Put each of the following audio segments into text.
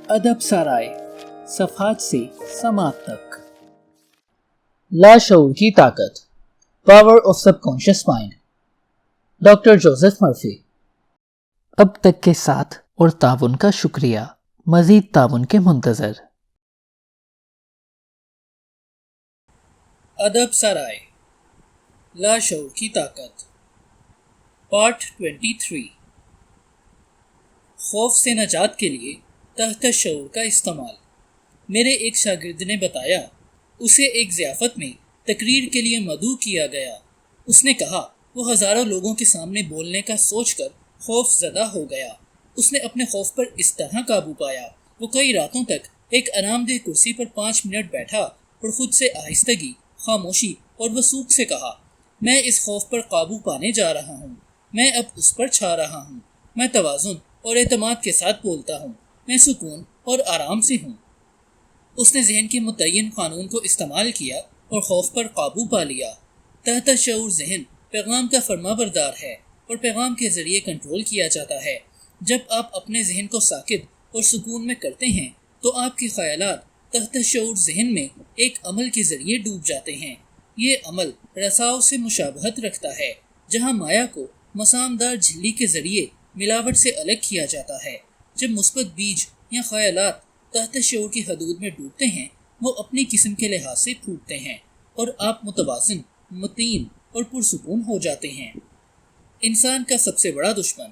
ادب سرائے صفحات سے سماعت تک۔ لاشعور کی طاقت، power of sub conscious mind, doctor Joseph Murphy. اب تک کے ساتھ اور تعاون کا شکریہ، مزید تعاون کے منتظر۔ ادب سرائے، لاشعور کی طاقت، پارٹ 23۔ خوف سے نجات کے لیے تحت شعور کا استعمال۔ میرے ایک شاگرد نے بتایا، اسے ایک ضیافت میں تقریر کے لیے مدعو کیا گیا۔ اس نے کہا وہ ہزاروں لوگوں کے سامنے بولنے کا سوچ کر خوف زدہ ہو گیا۔ اس نے اپنے خوف پر اس طرح قابو پایا، وہ کئی راتوں تک ایک آرام دہ کرسی پر 5 منٹ بیٹھا اور خود سے آہستگی، خاموشی اور وثوق سے کہا، میں اس خوف پر قابو پانے جا رہا ہوں، میں اب اس پر چھا رہا ہوں، میں توازن اور اعتماد کے ساتھ بولتا ہوں، میں سکون اور آرام سے ہوں۔ اس نے ذہن کے متعین قانون کو استعمال کیا اور خوف پر قابو پا لیا۔ تحت شعور ذہن پیغام کا فرما بردار ہے اور پیغام کے ذریعے کنٹرول کیا جاتا ہے۔ جب آپ اپنے ذہن کو ساکت اور سکون میں کرتے ہیں تو آپ کے خیالات تحت شعور ذہن میں ایک عمل کے ذریعے ڈوب جاتے ہیں۔ یہ عمل رساؤ سے مشابہت رکھتا ہے، جہاں مایا کو مسامدار جھلی کے ذریعے ملاوٹ سے الگ کیا جاتا ہے۔ جب مثبت بیج یا خیالات تحت شعور کی حدود میں ڈوبتے ہیں، وہ اپنی قسم کے لحاظ سے پھوٹتے ہیں اور آپ متوازن، متین اور پرسکون ہو جاتے ہیں۔ انسان کا سب سے بڑا دشمن۔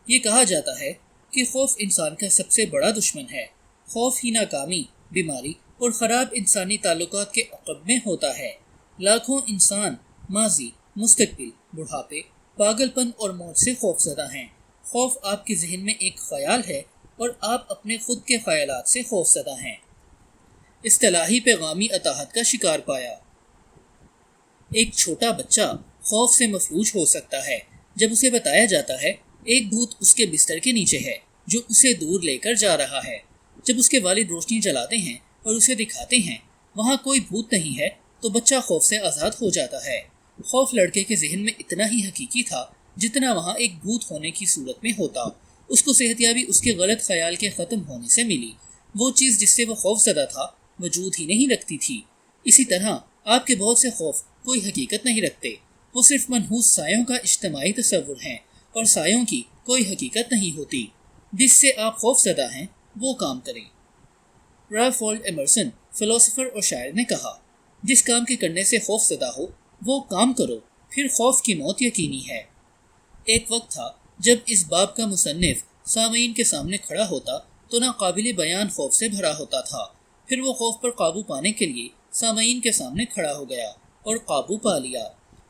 یہ کہا جاتا ہے کہ خوف انسان کا سب سے بڑا دشمن ہے۔ خوف ہی ناکامی، بیماری اور خراب انسانی تعلقات کے عقب میں ہوتا ہے۔ لاکھوں انسان ماضی، مستقبل، بڑھاپے، پاگل پن اور موت سے خوف زدہ ہیں۔ خوف آپ کے ذہن میں ایک خیال ہے اور آپ اپنے خود کے خیالات سے خوف زدہ ہیں۔ اصطلاحی پیغامی اطاعت کا شکار پایا۔ ایک چھوٹا بچہ خوف سے مفلوج ہو سکتا ہے جب اسے بتایا جاتا ہے ایک بھوت اس کے بستر کے نیچے ہے جو اسے دور لے کر جا رہا ہے۔ جب اس کے والد روشنی جلاتے ہیں اور اسے دکھاتے ہیں وہاں کوئی بھوت نہیں ہے تو بچہ خوف سے آزاد ہو جاتا ہے۔ خوف لڑکے کے ذہن میں اتنا ہی حقیقی تھا جتنا وہاں ایک بھوت ہونے کی صورت میں ہوتا۔ اس کو صحتیابی اس کے غلط خیال کے ختم ہونے سے ملی۔ وہ چیز جس سے وہ خوف زدہ تھا وجود ہی نہیں رکھتی تھی۔ اسی طرح آپ کے بہت سے خوف کوئی حقیقت نہیں رکھتے، وہ صرف منحوس سایوں کا اجتماعی تصور ہیں اور سایوں کی کوئی حقیقت نہیں ہوتی۔ جس سے آپ خوف زدہ ہیں وہ کام کریں۔ رالف والڈو ایمرسن، فلسفر اور شاعر نے کہا، جس کام کے کرنے سے خوف زدہ ہو وہ کام کرو، پھر خوف کی موت یقینی ہے۔ ایک وقت تھا جب اس باب کا مصنف سامعین کے سامنے کھڑا ہوتا تو ناقابل بیان خوف سے بھرا ہوتا تھا۔ پھر وہ خوف پر قابو پانے کے لیے سامعین کے سامنے کھڑا ہو گیا اور قابو پا لیا۔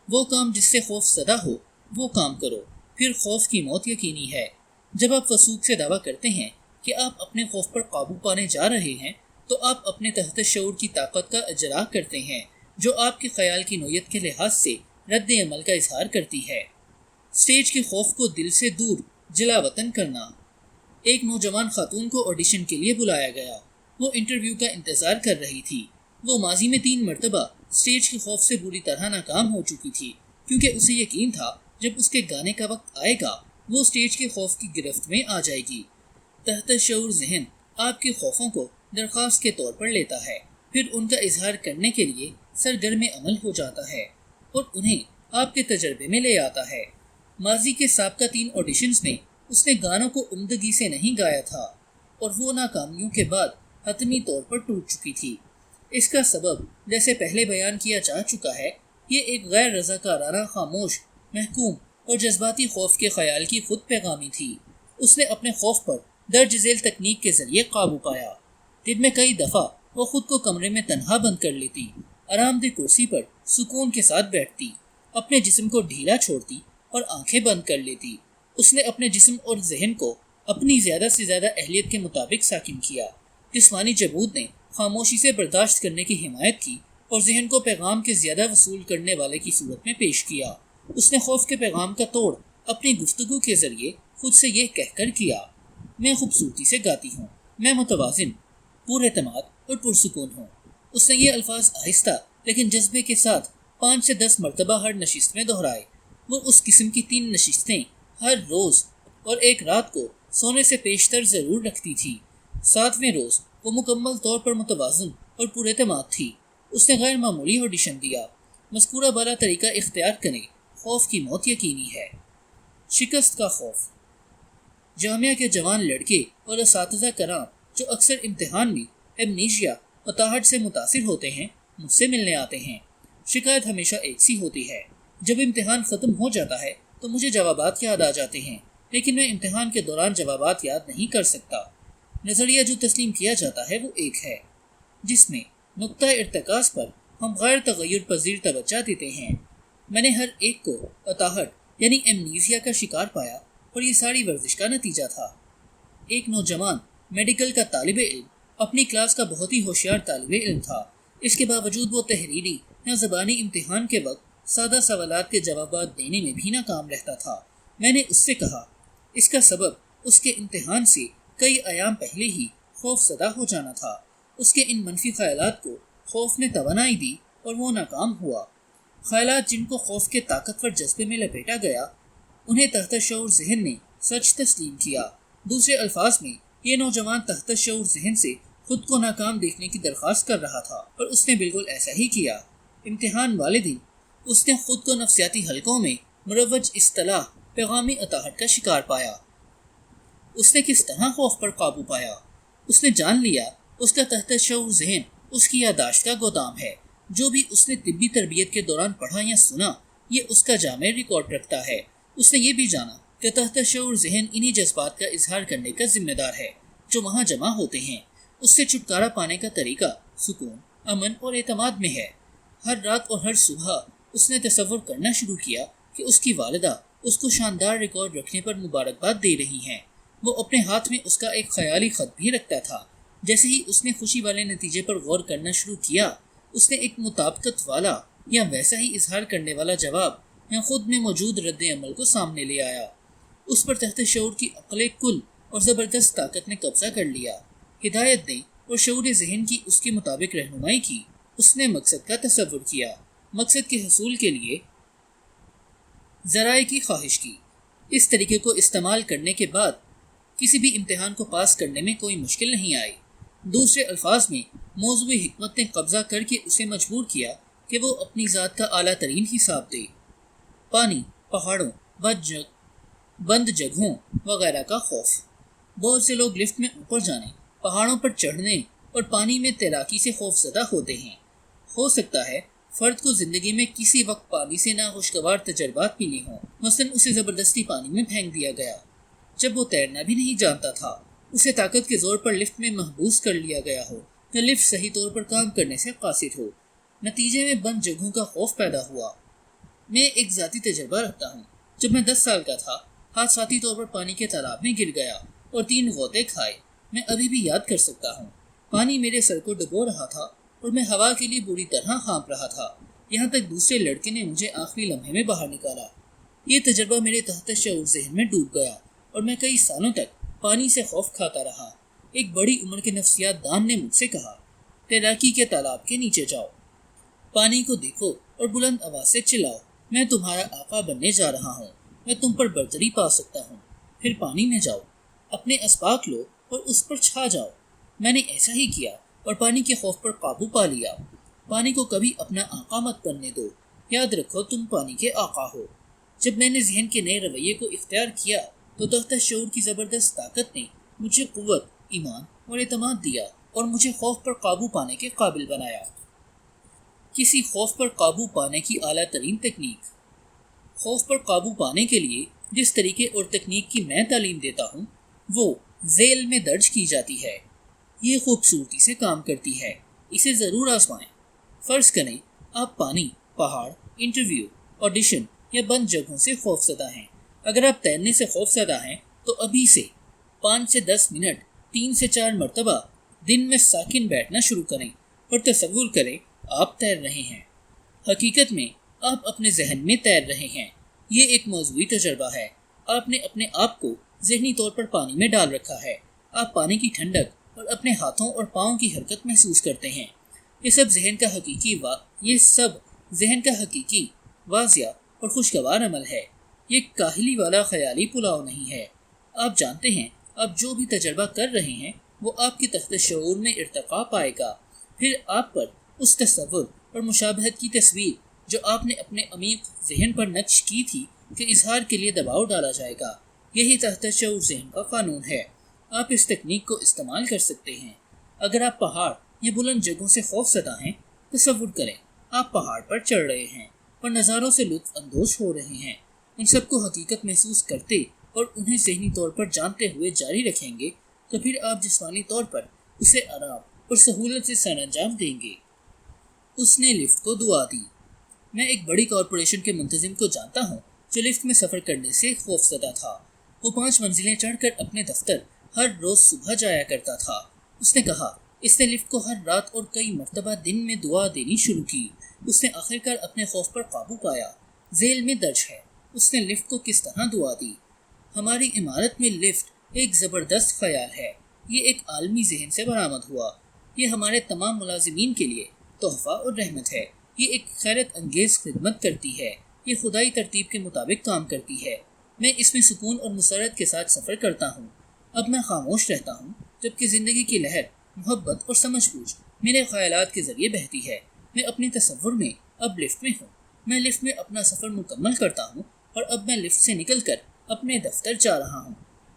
وہ کام جس سے خوف زدہ ہو وہ کام کرو، پھر خوف کی موت یقینی ہے۔ جب آپ وثوق سے دعویٰ کرتے ہیں کہ آپ اپنے خوف پر قابو پانے جا رہے ہیں تو آپ اپنے تحت شعور کی طاقت کا اجرا کرتے ہیں جو آپ کے خیال کی نوعیت کے لحاظ سے رد عمل کا اظہار کرتی ہے۔ سٹیج کے خوف کو دل سے دور جلا وطن کرنا۔ ایک نوجوان خاتون کو آڈیشن کے لیے بلایا گیا۔ وہ انٹرویو کا انتظار کر رہی تھی۔ وہ ماضی میں 3 مرتبہ سٹیج کے خوف سے بری طرح ناکام ہو چکی تھی کیونکہ اسے یقین تھا جب اس کے گانے کا وقت آئے گا وہ سٹیج کے خوف کی گرفت میں آ جائے گی۔ تحت شعور ذہن آپ کے خوفوں کو درخواست کے طور پر لیتا ہے، پھر ان کا اظہار کرنے کے لیے سرگرم عمل ہو جاتا ہے اور انہیں آپ کے تجربے میں لے آتا ہے۔ ماضی کے سابقہ 3 آڈیشنز میں اس نے گانوں کو عمدگی سے نہیں گایا تھا اور وہ ناکامیوں کے بعد حتمی طور پر ٹوٹ چکی تھی۔ اس کا سبب جیسے پہلے بیان کیا جا چکا ہے، یہ ایک غیر رضاکارانہ، خاموش، محکوم اور جذباتی خوف کے خیال کی خود پیغامی تھی۔ اس نے اپنے خوف پر درج ذیل تکنیک کے ذریعے قابو پایا۔ دن میں کئی دفعہ وہ خود کو کمرے میں تنہا بند کر لیتی، آرام دہ کرسی پر سکون کے ساتھ بیٹھتی، اپنے جسم کو ڈھیلا چھوڑتی اور آنکھیں بند کر لیتی۔ اس نے اپنے جسم اور ذہن کو اپنی زیادہ سے زیادہ اہلیت کے مطابق ساکن کیا۔ جسمانی جبود نے خاموشی سے برداشت کرنے کی حمایت کی اور ذہن کو پیغام کے زیادہ وصول کرنے والے کی صورت میں پیش کیا۔ اس نے خوف کے پیغام کا توڑ اپنی گفتگو کے ذریعے خود سے یہ کہہ کر کیا، میں خوبصورتی سے گاتی ہوں، میں متوازن، پر اعتماد اور پرسکون ہوں۔ اس نے یہ الفاظ آہستہ لیکن جذبے کے ساتھ 5 سے 10 مرتبہ ہر نشست میں دہرائے۔ وہ اس قسم کی 3 نشستیں ہر روز اور ایک رات کو سونے سے پیشتر ضرور رکھتی تھی۔ 7ویں روز وہ مکمل طور پر متوازن اور پر اعتماد تھی۔ اس نے غیر معمولی آڈیشن دیا۔ مذکورہ بالا طریقہ اختیار کریں، خوف کی موت یقینی ہے۔ شکست کا خوف۔ جامعہ کے جوان لڑکے اور اساتذہ کرام جو اکثر امتحان میں ایمنیشیا اطاہٹ سے متاثر ہوتے ہیں مجھ سے ملنے آتے ہیں۔ شکایت ہمیشہ ایک سی ہوتی ہے، جب امتحان ختم ہو جاتا ہے تو مجھے جوابات یاد آ جاتے ہیں، لیکن میں امتحان کے دوران جوابات یاد نہیں کر سکتا۔ نظریہ جو تسلیم کیا جاتا ہے وہ ایک ہے، جس میں نقطہ ارتکاز پر ہم غیر تغیر پذیر توجہ دیتے ہیں۔ میں نے ہر ایک کو اطاہٹ یعنی ایمنیزیا کا شکار پایا، اور یہ ساری ورزش کا نتیجہ تھا۔ ایک نوجوان میڈیکل کا طالب علم اپنی کلاس کا بہت ہی ہوشیار طالب علم تھا۔ اس کے باوجود وہ تحریری یا زبانی امتحان کے وقت سادہ سوالات کے جوابات دینے میں بھی ناکام رہتا تھا۔ میں نے اس سے کہا اس کا سبب اس کے امتحان سے کئی ایام پہلے ہی خوف زدہ ہو جانا تھا۔ اس کے ان منفی خیالات کو خوف نے توانائی دی اور وہ ناکام ہوا۔ خیالات جن کو خوف کے طاقتور جذبے میں لپیٹا گیا، انہیں تحت شعور ذہن نے سچ تسلیم کیا۔ دوسرے الفاظ میں یہ نوجوان تحت شعور ذہن سے خود کو ناکام دیکھنے کی درخواست کر رہا تھا، اور اس نے بالکل ایسا ہی کیا۔ امتحان والے دن اس نے خود کو نفسیاتی حلقوں میں مروج اصطلاح پیغامی اطاہٹ کا شکار پایا۔ اس نے کس طرح خوف پر قابو پایا؟ اس نے جان لیا اس کا تحت شعور ذہن اس کی یادداشت کا گودام ہے۔ جو بھی اس نے طبی تربیت کے دوران پڑھا یا سنا، یہ اس کا جامع ریکارڈ رکھتا ہے۔ اس نے یہ بھی جانا کہ تحت شعور ذہن انہی جذبات کا اظہار کرنے کا ذمہ دار ہے جو وہاں جمع ہوتے ہیں۔ اس سے چھٹکارا پانے کا طریقہ سکون، امن اور اعتماد میں ہے۔ ہر رات اور ہر صبح اس نے تصور کرنا شروع کیا کہ اس کی والدہ اس کو شاندار ریکارڈ رکھنے پر مبارکباد دے رہی ہیں۔ وہ اپنے ہاتھ میں اس کا ایک خیالی خط بھی رکھتا تھا۔ جیسے ہی اس نے خوشی والے نتیجے پر غور کرنا شروع کیا، اس نے ایک مطابقت والا یا ویسا ہی اظہار کرنے والا جواب یا خود میں موجود رد عمل کو سامنے لے آیا۔ اس پر تحت شعور کی عقل کل اور زبردست طاقت نے قبضہ کر لیا۔ ہدایت دیں اور شعور ذہن کی اس کے مطابق رہنمائی کی۔ اس نے مقصد کا تصور کیا، مقصد کے حصول کے لیے ذرائع کی خواہش کی۔ اس طریقے کو استعمال کرنے کے بعد کسی بھی امتحان کو پاس کرنے میں کوئی مشکل نہیں آئی۔ دوسرے الفاظ میں موضوع حکمت نے قبضہ کر کے اسے مجبور کیا کہ وہ اپنی ذات کا اعلیٰ ترین حساب دے۔ پانی، پہاڑوں، بند جگہوں وغیرہ کا خوف۔ بہت سے لوگ لفٹ میں اوپر جانے، پہاڑوں پر چڑھنے اور پانی میں تیراکی سے خوف زدہ ہوتے ہیں۔ ہو سکتا ہے فرد کو زندگی میں کسی وقت پانی سے ناخوشگوار تجربات ملے ہوں۔ مثلاً اسے زبردستی پانی میں پھینک دیا گیا جب وہ تیرنا بھی نہیں جانتا تھا، اسے طاقت کے زور پر لفٹ میں محبوس کر لیا گیا ہو، یا لفٹ صحیح طور پر کام کرنے سے قاصر ہو۔ نتیجے میں بند جگہوں کا خوف پیدا ہوا۔ میں ایک ذاتی تجربہ رکھتا ہوں۔ جب میں 10 سال کا تھا، حادثاتی طور پر پانی کے تالاب میں گر گیا اور 3 غوطے کھائے۔ میں ابھی بھی یاد کر سکتا ہوں۔ پانی میرے سر کو ڈبو رہا تھا اور میں ہوا کے لیے بری طرح کانپ رہا تھا، یہاں تک دوسرے لڑکے نے مجھے آخری لمحے میں باہر نکالا۔ یہ تجربہ میرے تحت شعور ذہن میں ڈوب گیا اور میں کئی سالوں تک پانی سے خوف کھاتا رہا۔ ایک بڑی عمر کے نفسیات دان نے مجھ سے کہا، تیراکی کے تالاب کے نیچے جاؤ، پانی کو دیکھو اور بلند آواز سے چلاؤ، میں تمہارا آقا بننے جا رہا ہوں، میں تم پر برتری پا سکتا ہوں۔ پھر پانی میں جاؤ، اپنے اسباق لو اور اس پر چھا جاؤ۔ میں نے ایسا ہی کیا اور پانی کے خوف پر قابو پا لیا۔ پانی کو کبھی اپنا آقا مت بننے دو، یاد رکھو تم پانی کے آقا ہو۔ جب میں نے ذہن کے نئے رویے کو اختیار کیا تو تحت شعور کی زبردست طاقت نے مجھے قوت، ایمان اور اعتماد دیا اور مجھے خوف پر قابو پانے کے قابل بنایا۔ کسی خوف پر قابو پانے کی اعلیٰ ترین تکنیک۔ خوف پر قابو پانے کے لیے جس طریقے اور تکنیک کی میں تعلیم دیتا ہوں وہ ذیل میں درج کی جاتی ہے۔ یہ خوبصورتی سے کام کرتی ہے، اسے ضرور آزمائیں۔ فرض کریں آپ پانی، پہاڑ، انٹرویو، آڈیشن یا بند جگہوں سے خوف زدہ ہیں۔ اگر آپ تیرنے سے خوف زدہ ہیں تو ابھی سے 5 سے 10 منٹ 3 سے 4 مرتبہ دن میں ساکن بیٹھنا شروع کریں اور تصور کریں آپ تیر رہے ہیں۔ حقیقت میں آپ اپنے ذہن میں تیر رہے ہیں۔ یہ ایک موضوعی تجربہ ہے۔ آپ نے اپنے آپ کو ذہنی طور پر پانی میں ڈال رکھا ہے۔ آپ پانی کی ٹھنڈک اور اپنے ہاتھوں اور پاؤں کی حرکت محسوس کرتے ہیں۔ یہ سب ذہن کا حقیقی، واضح اور خوشگوار عمل ہے۔ یہ کاہلی والا خیالی پلاؤ نہیں ہے۔ آپ جانتے ہیں آپ جو بھی تجربہ کر رہے ہیں وہ آپ کے تحت شعور میں ارتقا پائے گا۔ پھر آپ پر اس تصور اور مشابہت کی تصویر جو آپ نے اپنے عمیق ذہن پر نقش کی تھی کہ اظہار کے لیے دباؤ ڈالا جائے گا۔ یہی تحت شعور ذہن کا قانون ہے۔ آپ اس تکنیک کو استعمال کر سکتے ہیں۔ اگر آپ پہاڑ یا بلند جگہوں سے خوف زدہ ہیں، تصور کریں آپ پہاڑ پر چڑھ رہے ہیں اور نظاروں سے لطف اندوز ہو رہے ہیں۔ ان سب کو حقیقت محسوس کرتے اور انہیں ذہنی طور پر جانتے ہوئے جاری رکھیں گے تو پھر آپ جسمانی طور پر اسے آرام اور سہولت سے سر انجام دیں گے۔ اس نے لفٹ کو دعا دی۔ میں ایک بڑی کارپوریشن کے منتظم کو جانتا ہوں جو لفٹ میں سفر کرنے سے خوف زدہ تھا۔ وہ 5 منزلیں چڑھ کر اپنے دفتر ہر روز صبح جایا کرتا تھا۔ اس نے کہا اس نے لفٹ کو ہر رات اور کئی مرتبہ دن میں دعا دینی شروع کی۔ اس نے آخرکار اپنے خوف پر قابو پایا۔ ذیل میں درج ہے اس نے لفٹ کو کس طرح دعا دی۔ ہماری عمارت میں لفٹ ایک زبردست خیال ہے۔ یہ ایک عالمی ذہن سے برآمد ہوا۔ یہ ہمارے تمام ملازمین کے لیے تحفہ اور رحمت ہے۔ یہ ایک خیرت انگیز خدمت کرتی ہے۔ یہ خدائی ترتیب کے مطابق کام کرتی ہے۔ میں اس میں سکون اور مسرت کے ساتھ سفر کرتا ہوں۔ اب میں خاموش رہتا ہوں جبکہ زندگی کی لہر محبت اور سمجھ بوجھ میرے خیالات کے ذریعے بہتی ہے۔ میں اپنے تصور میں اب لفٹ میں ہوں۔ میں لفٹ میں اپنا سفر مکمل کرتا ہوں اور اب میں لفٹ سے نکل کر اپنے دفتر جا رہا ہوں۔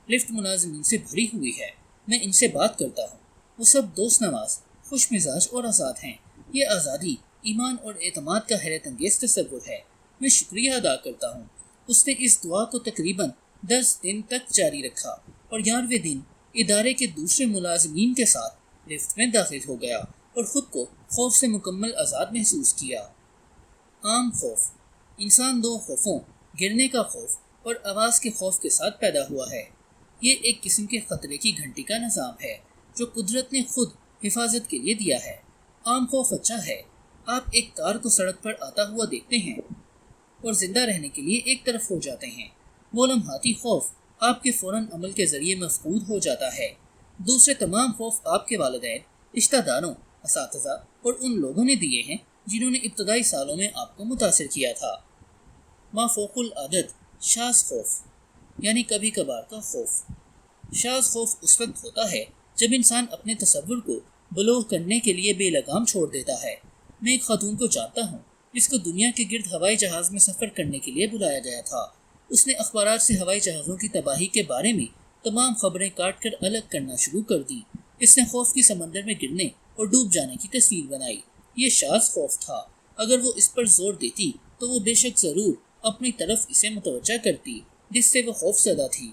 لفٹ ملازمین سے بھری ہوئی ہے۔ میں ان سے بات کرتا ہوں۔ وہ سب دوست نواز، خوش مزاج اور آزاد ہیں۔ یہ آزادی ایمان اور اعتماد کا حیرت انگیز تصور ہے۔ میں شکریہ ادا کرتا ہوں۔ اس نے اس دعا کو تقریباً 10 دن تک جاری رکھا اور 11ویں دن ادارے کے دوسرے ملازمین کے ساتھ لفٹ میں داخل ہو گیا اور خود کو خوف سے مکمل آزاد محسوس کیا۔ عام خوف انسان 2 خوفوں، گرنے کا خوف اور آواز کے خوف کے ساتھ پیدا ہوا ہے۔ یہ ایک قسم کے خطرے کی گھنٹی کا نظام ہے جو قدرت نے خود حفاظت کے لیے دیا ہے۔ عام خوف اچھا ہے۔ آپ ایک کار کو سڑک پر آتا ہوا دیکھتے ہیں اور زندہ رہنے کے لیے ایک طرف ہو جاتے ہیں۔ وہ لمحاتی خوف آپ کے فوراً عمل کے ذریعے مفقود ہو جاتا ہے۔ دوسرے تمام خوف آپ کے والدین، رشتہ داروں، اساتذہ اور ان لوگوں نے دیے ہیں جنہوں نے ابتدائی سالوں میں آپ کو متاثر کیا تھا۔ مافوق العادت شاذ خوف یعنی کبھی کبھار کا خوف۔ شاذ خوف اس وقت ہوتا ہے جب انسان اپنے تصور کو بلوغ کرنے کے لیے بے لگام چھوڑ دیتا ہے۔ میں ایک خاتون کو جانتا ہوں جس کو دنیا کے گرد ہوائی جہاز میں سفر کرنے کے لیے بلایا گیا تھا۔ اس نے اخبارات سے ہوائی جہازوں کی تباہی کے بارے میں تمام خبریں کاٹ کر الگ کرنا شروع کر دی۔ اس نے خوف کی سمندر میں گرنے اور ڈوب جانے کی تصویر بنائی۔ یہ شاذ خوف تھا۔ اگر وہ اس پر زور دیتی تو وہ بے شک ضرور اپنی طرف اسے متوجہ کرتی جس سے وہ خوف زدہ تھی۔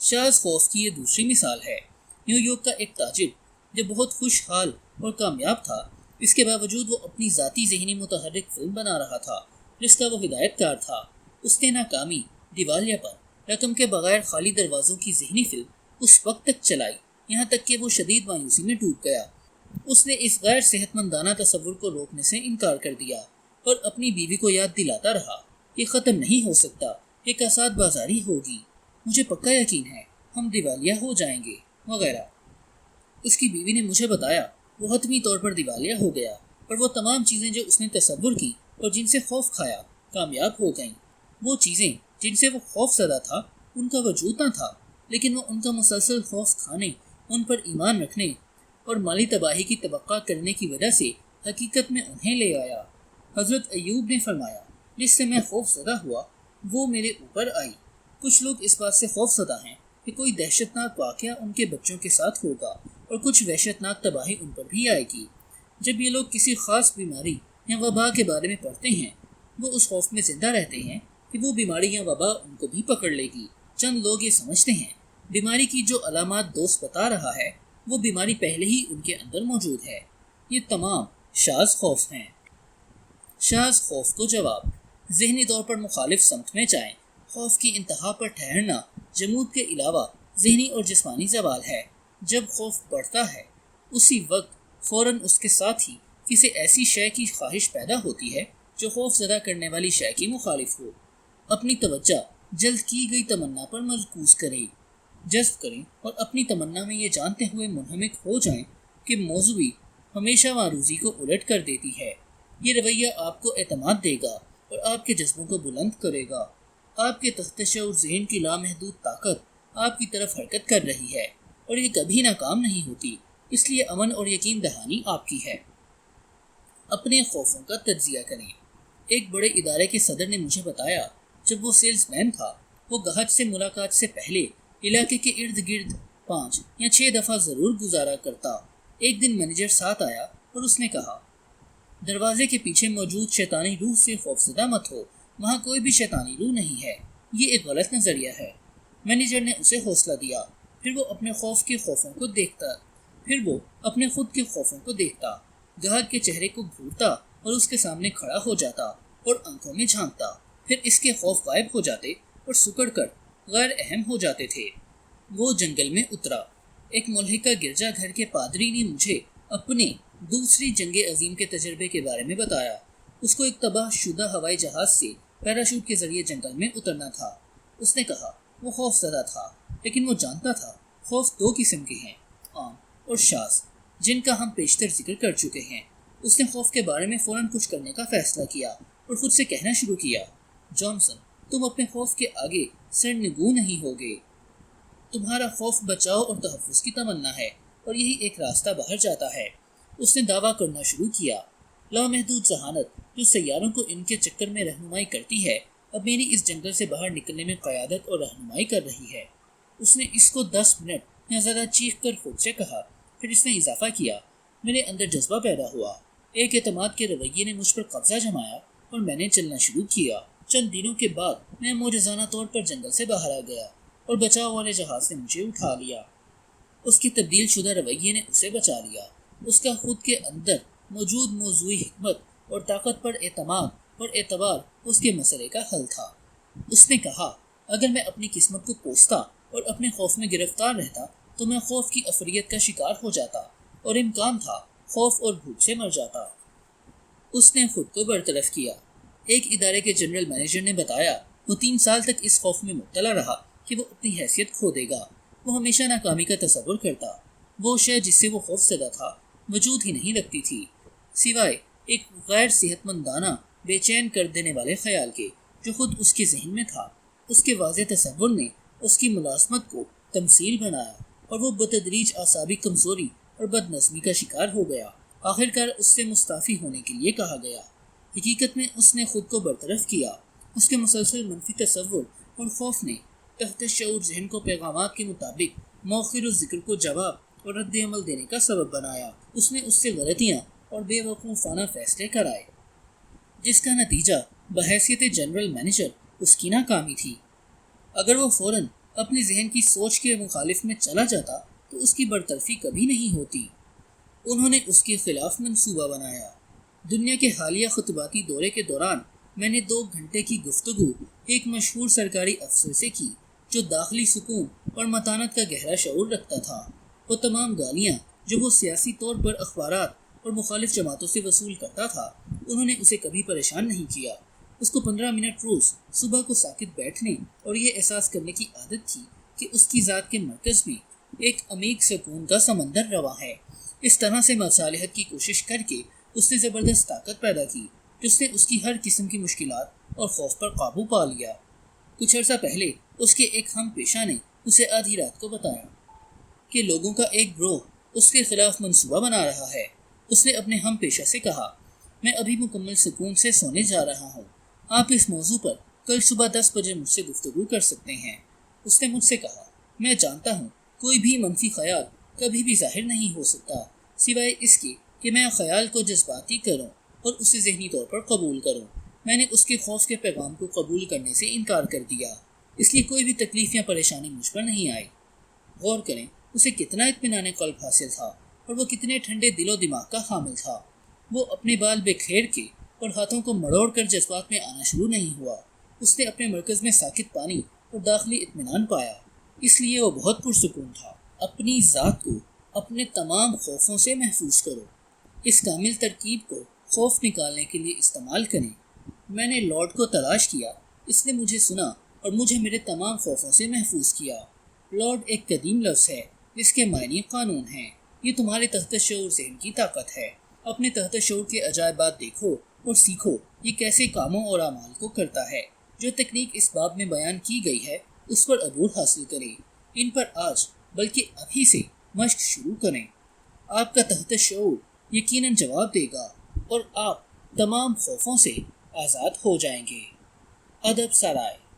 شاذ خوف کی یہ دوسری مثال ہے۔ نیو یارک کا ایک تاجر جو بہت خوشحال اور کامیاب تھا، اس کے باوجود وہ اپنی ذاتی ذہنی متحرک فلم بنا رہا تھا جس کا وہ ہدایت کار تھا۔ اس نے ناکامی، دیوالیہ پر رقم کے بغیر خالی دروازوں کی ذہنی فلم اس وقت تک چلائی یہاں تک کہ وہ شدید مایوسی میں ڈوب گیا۔ اس نے اس غیر صحت مندانہ تصور کو روکنے سے انکار کر دیا اور اپنی بیوی کو یاد دلاتا رہا، یہ ختم نہیں ہو سکتا، یہ کساد بازاری ہوگی، مجھے پکا یقین ہے ہم دیوالیہ ہو جائیں گے وغیرہ۔ اس کی بیوی نے مجھے بتایا وہ حتمی طور پر دیوالیہ ہو گیا اور وہ تمام چیزیں جو اس نے تصور کی اور جن سے خوف کھایا کامیاب ہو گئیں۔ وہ چیزیں جن سے وہ خوف زدہ تھا ان کا وجود نہ تھا، لیکن وہ ان کا مسلسل خوف کھانے، ان پر ایمان رکھنے اور مالی تباہی کی توقع کرنے کی وجہ سے حقیقت میں انہیں لے آیا۔ حضرت ایوب نے فرمایا جس سے میں خوف زدہ ہوا وہ میرے اوپر آئی۔ کچھ لوگ اس بات سے خوف زدہ ہیں کہ کوئی دہشتناک واقعہ ان کے بچوں کے ساتھ ہوگا اور کچھ وحشتناک تباہی ان پر بھی آئے گی۔ جب یہ لوگ کسی خاص بیماری یا وبا کے بارے میں پڑھتے ہیں وہ اس خوف میں زندہ رہتے ہیں کہ وہ بیماری یا وبا ان کو بھی پکڑ لے گی۔ چند لوگ یہ سمجھتے ہیں بیماری کی جو علامات دوست بتا رہا ہے وہ بیماری پہلے ہی ان کے اندر موجود ہے۔ یہ تمام شاذ خوف ہیں۔ شاذ خوف کو جواب: ذہنی طور پر مخالف سمت میں جائیں۔ خوف کی انتہا پر ٹھہرنا جمود کے علاوہ ذہنی اور جسمانی زوال ہے۔ جب خوف بڑھتا ہے اسی وقت فوراً اس کے ساتھ ہی کسی ایسی شے کی خواہش پیدا ہوتی ہے جو خوف زدہ کرنے والی شے کی مخالف ہو۔ اپنی توجہ جلد کی گئی تمنا پر مرکوز کریں، جذب کریں اور اپنی تمنا میں یہ جانتے ہوئے منہمک ہو جائیں کہ موضوعی ہمیشہ معروضی کو الٹ کر دیتی ہے۔ یہ رویہ آپ کو اعتماد دے گا اور آپ کے جذبوں کو بلند کرے گا۔ آپ کے تحت شعور ذہن کی لامحدود طاقت آپ کی طرف حرکت کر رہی ہے اور یہ کبھی ناکام نہیں ہوتی، اس لیے امن اور یقین دہانی آپ کی ہے۔ اپنے خوفوں کا تجزیہ کریں۔ ایک بڑے ادارے کے صدر نے مجھے بتایا، جب وہ سیلز مین تھا، وہ گاہک سے ملاقات سے پہلے علاقے کے ارد گرد 5 یا 6 دفعہ ضرور گزارا کرتا۔ ایک دن مینیجر ساتھ آیا اور اس نے کہا، دروازے کے پیچھے موجود شیطانی روح سے خوفزدہ مت ہو، وہاں کوئی بھی شیطانی روح نہیں ہے، یہ ایک غلط نظریہ ہے۔ مینیجر نے اسے حوصلہ دیا، پھر وہ اپنے خود کے خوفوں کو دیکھتا، گاہک کے چہرے کو گھورتا اور اس کے سامنے کھڑا ہو جاتا اور آنکھوں میں جھانکتا، پھر اس کے خوف غائب ہو جاتے اور سکڑ کر غیر اہم ہو جاتے تھے۔ وہ جنگل میں اترا۔ ایک ملحقہ گرجا گھر کے پادری نے مجھے اپنے دوسری جنگ عظیم کے تجربے کے بارے میں بتایا۔ اس کو ایک تباہ شدہ ہوائی جہاز سے پیراشوٹ کے ذریعے جنگل میں اترنا تھا۔ اس نے کہا وہ خوف زدہ تھا، لیکن وہ جانتا تھا خوف 2 قسم کے ہیں، عام اور شاذ، جن کا ہم پیشتر ذکر کر چکے ہیں۔ اس نے خوف کے بارے میں فوراً کچھ کرنے کا فیصلہ کیا اور خود سے کہنا شروع کیا، جانسن، تم اپنے خوف کے آگے سرنگوں نہیں ہوگے۔ تمہارا خوف بچاؤ اور تحفظ کی تمنا ہے، اور یہی ایک راستہ باہر جاتا ہے۔ اس نے دعویٰ کرنا شروع کیا، لامحدود ذہانت جو سیاروں کو ان کے چکر میں رہنمائی کرتی ہے، اب میری اس جنگل سے باہر نکلنے میں قیادت اور رہنمائی کر رہی ہے۔ اس نے اس کو 10 منٹ یا زیادہ چیخ کر خود سے کہا، پھر اس نے اضافہ کیا، میرے اندر جذبہ پیدا ہوا، ایک اعتماد کے رویے نے مجھ پر قبضہ جمایا اور میں نے چلنا شروع کیا۔ چند دنوں کے بعد میں معجزانہ طور پر جنگل سے باہر آ گیا اور بچاؤ والے جہاز نے مجھے اٹھا لیا۔ اس کی تبدیل شدہ رویے نے اسے بچا لیا۔ اس کا خود کے اندر موجود موضوعی حکمت اور طاقت پر اعتماد اور اعتبار اس کے مسئلے کا حل تھا۔ اس نے کہا، اگر میں اپنی قسمت کو کوستا اور اپنے خوف میں گرفتار رہتا تو میں خوف کی افریت کا شکار ہو جاتا اور امکان تھا خوف اور بھوک سے مر جاتا۔ اس نے خود کو برطرف کیا۔ ایک ادارے کے جنرل مینیجر نے بتایا، وہ 3 سال تک اس خوف میں مبتلا رہا کہ وہ اپنی حیثیت کھو دے گا۔ وہ ہمیشہ ناکامی کا تصور کرتا۔ وہ شے جس سے وہ خوف زدہ تھا وجود ہی نہیں رکھتی تھی، سوائے ایک غیر صحت مندانہ بے چین کر دینے والے خیال کے جو خود اس کے ذہن میں تھا۔ اس کے واضح تصور نے اس کی ملازمت کو تمثیل بنایا اور وہ بتدریج اعصابی کمزوری اور بد نظمی کا شکار ہو گیا۔ آخرکار اس سے مستعفی ہونے کے لیے کہا گیا۔ حقیقت میں اس نے خود کو برطرف کیا۔ اس کے مسلسل منفی تصور اور خوف نے تحت شعور ذہن کو پیغامات کے مطابق مؤخر الذکر کو جواب اور رد عمل دینے کا سبب بنایا۔ اس نے اس سے غلطیاں اور بے وقوفانہ فیصلے کرائے، جس کا نتیجہ بحیثیت جنرل مینیجر اس کی ناکامی تھی۔ اگر وہ فوراً اپنے ذہن کی سوچ کے مخالف میں چلا جاتا تو اس کی برطرفی کبھی نہیں ہوتی۔ انہوں نے اس کے خلاف منصوبہ بنایا۔ دنیا کے حالیہ خطباتی دورے کے دوران میں نے 2 گھنٹے کی گفتگو ایک مشہور سرکاری افسر سے کی جو داخلی سکون اور متانت کا گہرا شعور رکھتا تھا۔ وہ تمام گالیاں جو وہ سیاسی طور پر اخبارات اور مخالف جماعتوں سے وصول کرتا تھا، انہوں نے اسے کبھی پریشان نہیں کیا۔ اس کو 15 منٹ روز صبح کو ساکت بیٹھنے اور یہ احساس کرنے کی عادت تھی کہ اس کی ذات کے مرکز میں ایک عمیق سکون کا سمندر رواں ہے۔ اس طرح سے مصالحت کی کوشش کر کے اس نے زبردست طاقت پیدا کی جس نے اس کی ہر قسم کی مشکلات اور خوف پر قابو پا لیا۔ کچھ عرصہ پہلے اس کے ایک ہم پیشہ نے اسے آدھی رات کو بتایا کہ لوگوں کا ایک گروہ اس کے خلاف منصوبہ بنا رہا ہے۔ اس نے اپنے ہم پیشہ سے کہا، میں ابھی مکمل سکون سے سونے جا رہا ہوں، آپ اس موضوع پر کل صبح 10 بجے مجھ سے گفتگو کر سکتے ہیں۔ اس نے مجھ سے کہا، میں جانتا ہوں کوئی بھی منفی خیال کبھی بھی ظاہر نہیں ہو سکتا سوائے اس کے کہ میں خیال کو جذباتی کروں اور اسے ذہنی طور پر قبول کروں۔ میں نے اس کے خوف کے پیغام کو قبول کرنے سے انکار کر دیا، اس لیے کوئی بھی تکلیف یا پریشانی مجھ پر نہیں آئی۔ غور کریں اسے کتنا اطمینان قلب حاصل تھا اور وہ کتنے ٹھنڈے دل و دماغ کا حامل تھا۔ وہ اپنے بال بکھیر کے اور ہاتھوں کو مروڑ کر جذبات میں آنا شروع نہیں ہوا۔ اس نے اپنے مرکز میں ساکت پانی اور داخلی اطمینان پایا، اس لیے وہ بہت پرسکون تھا۔ اپنی ذات کو اپنے تمام خوفوں سے محفوظ کرو۔ اس کامل ترکیب کو خوف نکالنے کے لیے استعمال کریں۔ میں نے لارڈ کو تلاش کیا، اس نے مجھے سنا اور مجھے میرے تمام خوفوں سے محفوظ کیا۔ لارڈ ایک قدیم لفظ ہے جس کے معنی قانون ہیں۔ یہ تمہارے تحت شعور ذہن کی طاقت ہے۔ اپنے تحت شعور کے عجائبات دیکھو اور سیکھو یہ کیسے کاموں اور اعمال کو کرتا ہے۔ جو تکنیک اس باب میں بیان کی گئی ہے اس پر عبور حاصل کریں۔ ان پر آج بلکہ ابھی سے مشق شروع کریں۔ آپ کا تحت شعور یقیناً جواب دے گا اور آپ تمام خوفوں سے آزاد ہو جائیں گے۔ ادب سرائے۔